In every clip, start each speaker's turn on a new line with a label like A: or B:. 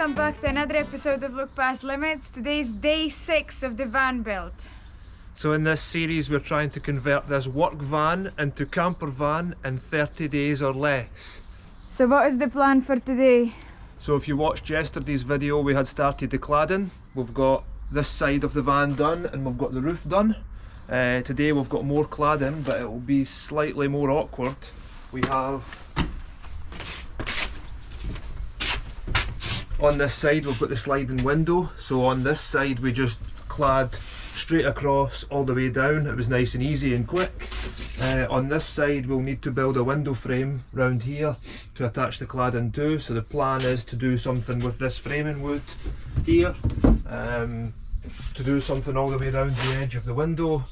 A: welcome back to another episode of Look Past Limits. Today's day 6 of the van build.
B: So in this series we're trying to convert this work van into camper van in 30 days or less.
A: So what is the plan for today?
B: So if you watched yesterday's video, we had started the cladding. We've got this side of the van done and we've got the roof done. Today we've got more cladding, but it will be slightly more awkward. We have, on this side we've got the sliding window, so on this side we just clad straight across all the way down. It was nice and easy and quick. On this side we'll need to build a window frame round here to attach the cladding to, so the plan is to do something with this framing wood here, to do something all the way around the edge of the window.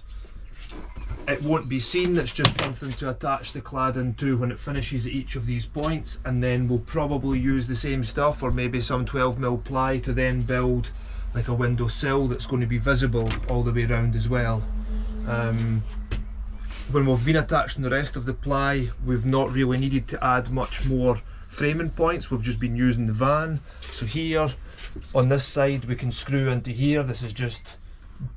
B: It won't be seen, it's just something to attach the cladding to when it finishes at each of these points, and then we'll probably use the same stuff or maybe some 12mm ply to then build like a windowsill that's going to be visible all the way around as well. When we've been attaching the rest of the ply, we've not really needed to add much more framing points, we've just been using the van. So here on this side we can screw into here. This is just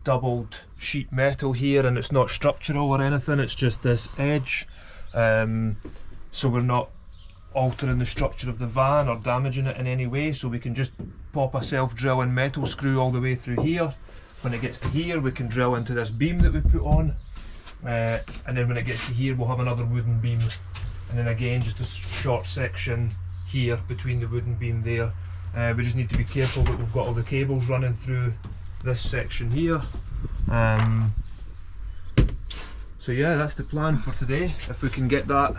B: doubled sheet metal here and it's not structural or anything, it's just this edge, so we're not altering the structure of the van or damaging it in any way, so we can just pop a self-drilling metal screw all the way through here. When it gets to here we can drill into this beam that we put on, and then when it gets to here we'll have another wooden beam, and then again just a short section here between the wooden beam there. We just need to be careful that we've got all the cables running through this section here. So yeah, that's the plan for today. If we can get that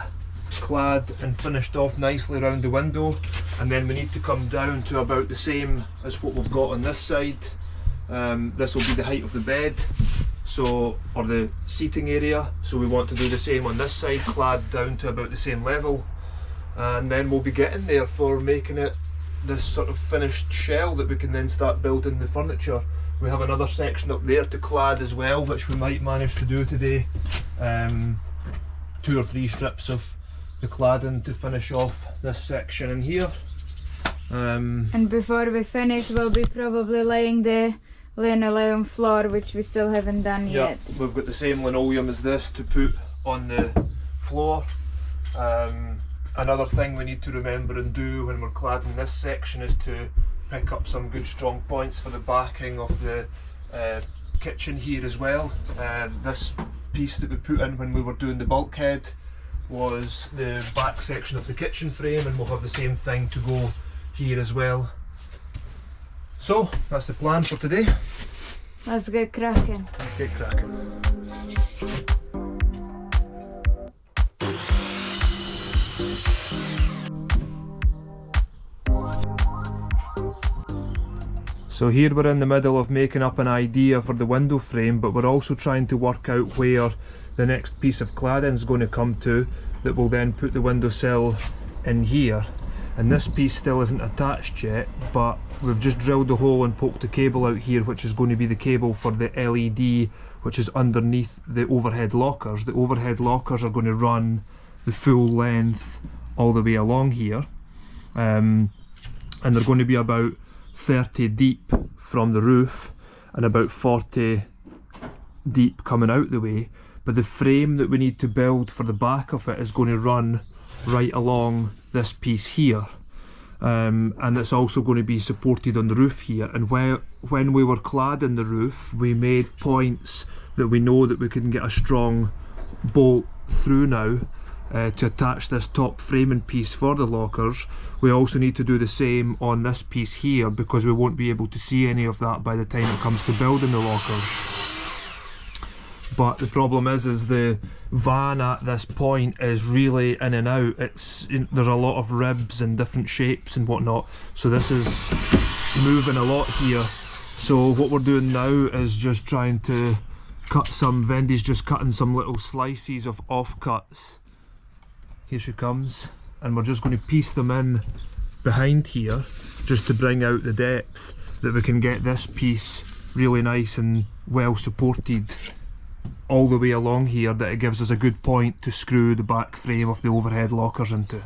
B: clad and finished off nicely around the window, and then we need to come down to about the same as what we've got on this side. This will be the height of the bed, so, or the seating area, so we want to do the same on this side, clad down to about the same level, and then we'll be getting there for making it this sort of finished shell that we can then start building the furniture. We have another section up there to clad as well, which we might manage to do today. 2 or 3 strips of the cladding to finish off this section in here.
A: And before we finish we'll be probably laying the linoleum floor, which we still haven't done yet.
B: We've got the same linoleum as this to put on the floor. Another thing we need to remember and do when we're cladding this section is to pick up some good strong points for the backing of the kitchen here as well. This piece that we put in when we were doing the bulkhead was the back section of the kitchen frame, and we'll have the same thing to go here as well. So that's the plan for today.
A: Let's get cracking.
B: Let's get cracking. So here we're in the middle of making up an idea for the window frame, but we're also trying to work out where the next piece of cladding is going to come to that will then put the windowsill in here. And this piece still isn't attached yet, but we've just drilled a hole and poked a cable out here, which is going to be the cable for the LED, which is underneath the overhead lockers. The overhead lockers are going to run the full length all the way along here, and they're going to be about 30 deep from the roof and about 40 deep coming out the way, but the frame that we need to build for the back of it is going to run right along this piece here, and it's also going to be supported on the roof here. And when we were cladding the roof, we made points that we know that we can get a strong bolt through now to attach this top framing piece for the lockers. We also need to do the same on this piece here, because we won't be able to see any of that by the time it comes to building the lockers. But the problem is the van at this point is really in and out. There's a lot of ribs and different shapes and whatnot, so this is moving a lot here. So what we're doing now is just trying to cut some, Vendy's just cutting some little slices of offcuts. Here she comes, and we're just going to piece them in behind here just to bring out the depth, that we can get this piece really nice and well supported all the way along here, that it gives us a good point to screw the back frame of the overhead lockers into.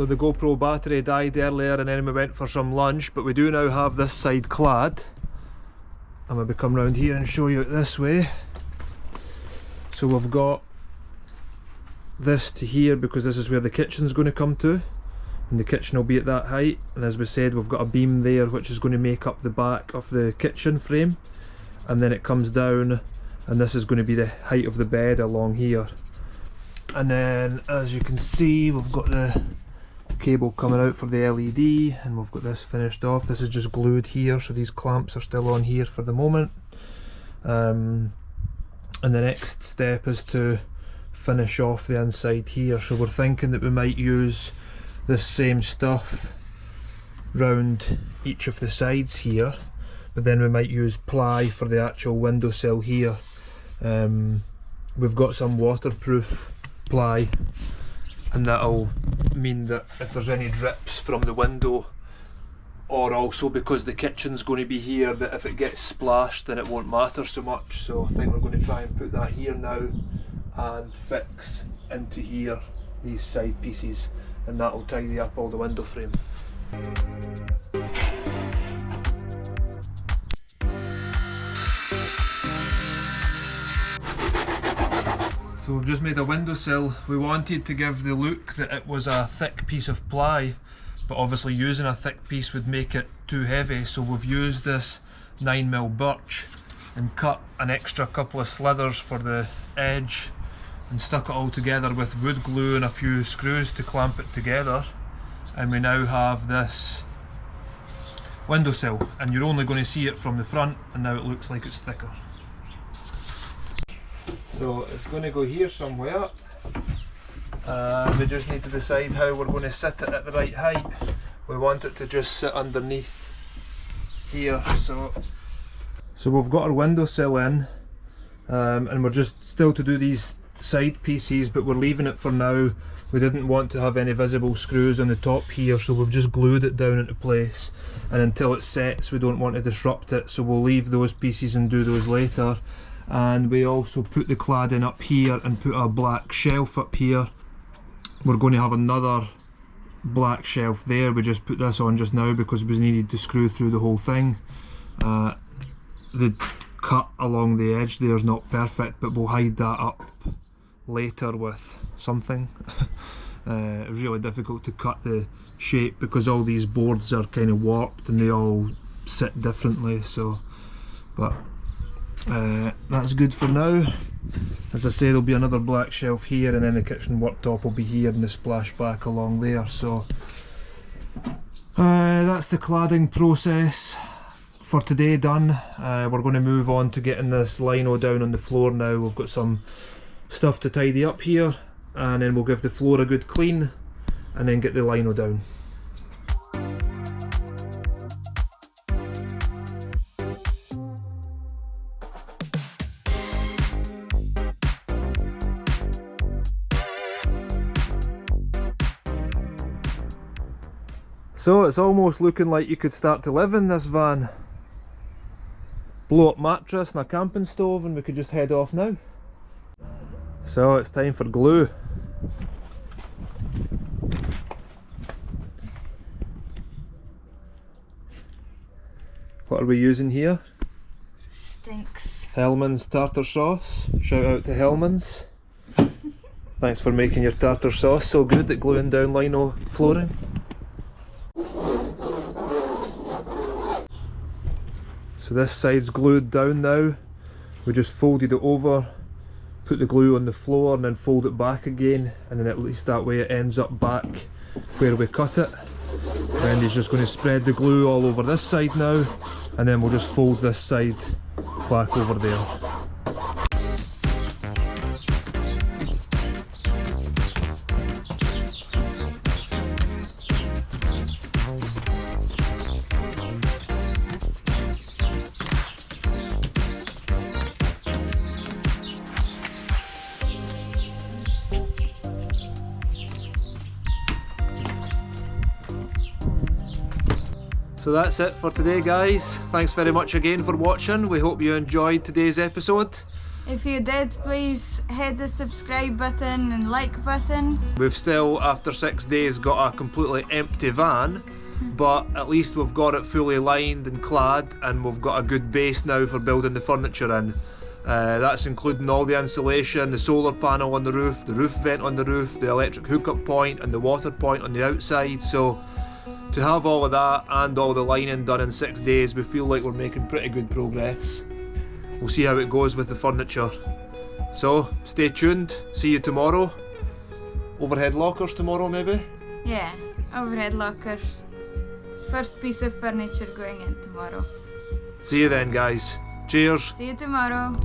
B: So the GoPro battery died earlier and then we went for some lunch, but we do now have this side clad. I'm going to come round here and show you it this way. So we've got this to here because this is where the kitchen's going to come to, and the kitchen will be at that height, and as we said we've got a beam there which is going to make up the back of the kitchen frame, and then it comes down and this is going to be the height of the bed along here. And then as you can see we've got the cable coming out for the LED, and we've got this finished off. This is just glued here, so these clamps are still on here for the moment. And the next step is to finish off the inside here, so we're thinking that we might use this same stuff round each of the sides here, but then we might use ply for the actual windowsill here. We've got some waterproof ply, and that'll mean that if there's any drips from the window, or also because the kitchen's going to be here, that if it gets splashed then it won't matter so much. So I think we're going to try and put that here now and fix into here these side pieces, and that'll tidy up all the window frame. So we've just made a windowsill. We wanted to give the look that it was a thick piece of ply, but obviously using a thick piece would make it too heavy, so we've used this 9mm birch and cut an extra couple of slithers for the edge and stuck it all together with wood glue and a few screws to clamp it together, and we now have this windowsill, and you're only going to see it from the front, and now it looks like it's thicker. So it's going to go here somewhere, and we just need to decide how we're going to sit it at the right height. We want it to just sit underneath here, so we've got our windowsill in, and we're just still to do these side pieces, but we're leaving it for now. We didn't want to have any visible screws on the top here, so we've just glued it down into place, and until it sets we don't want to disrupt it, so we'll leave those pieces and do those later. And we also put the cladding up here and put a black shelf up here. We're going to have another black shelf there. We just put this on just now because we needed to screw through the whole thing. The cut along the edge there is not perfect, but we'll hide that up later with something. It's really difficult to cut the shape because all these boards are kind of warped and they all sit differently, so but that's good for now. As I say, there'll be another black shelf here, and then the kitchen worktop will be here and the splashback along there. So that's the cladding process for today done. We're going to move on to getting this lino down on the floor now. We've got some stuff to tidy up here, and then we'll give the floor a good clean and then get the lino down. So it's almost looking like you could start to live in this van. Blow up mattress and a camping stove and we could just head off now. So it's time for glue. What are we using here?
A: Stinks.
B: Hellman's tartar sauce. Shout out to Hellman's. Thanks for making your tartar sauce so good at gluing down lino flooring. So this side's glued down now. We just folded it over, put the glue on the floor and then fold it back again, and then at least that way it ends up back where we cut it. And he's just going to spread the glue all over this side now, and then we'll just fold this side back over there. So that's it for today, guys. Thanks very much again for watching. We hope you enjoyed today's episode.
A: If you did, please hit the subscribe button and like button.
B: We've still, after 6 days, got a completely empty van, but at least we've got it fully lined and clad, and we've got a good base now for building the furniture in. That's including all the insulation, the solar panel on the roof vent on the roof, the electric hookup point and the water point on the outside. So to have all of that and all the lining done in 6 days, we feel like we're making pretty good progress. We'll see how it goes with the furniture. So stay tuned, see you tomorrow. Overhead lockers tomorrow maybe?
A: Yeah, overhead lockers. First piece of furniture going in tomorrow.
B: See you then guys. Cheers.
A: See you tomorrow.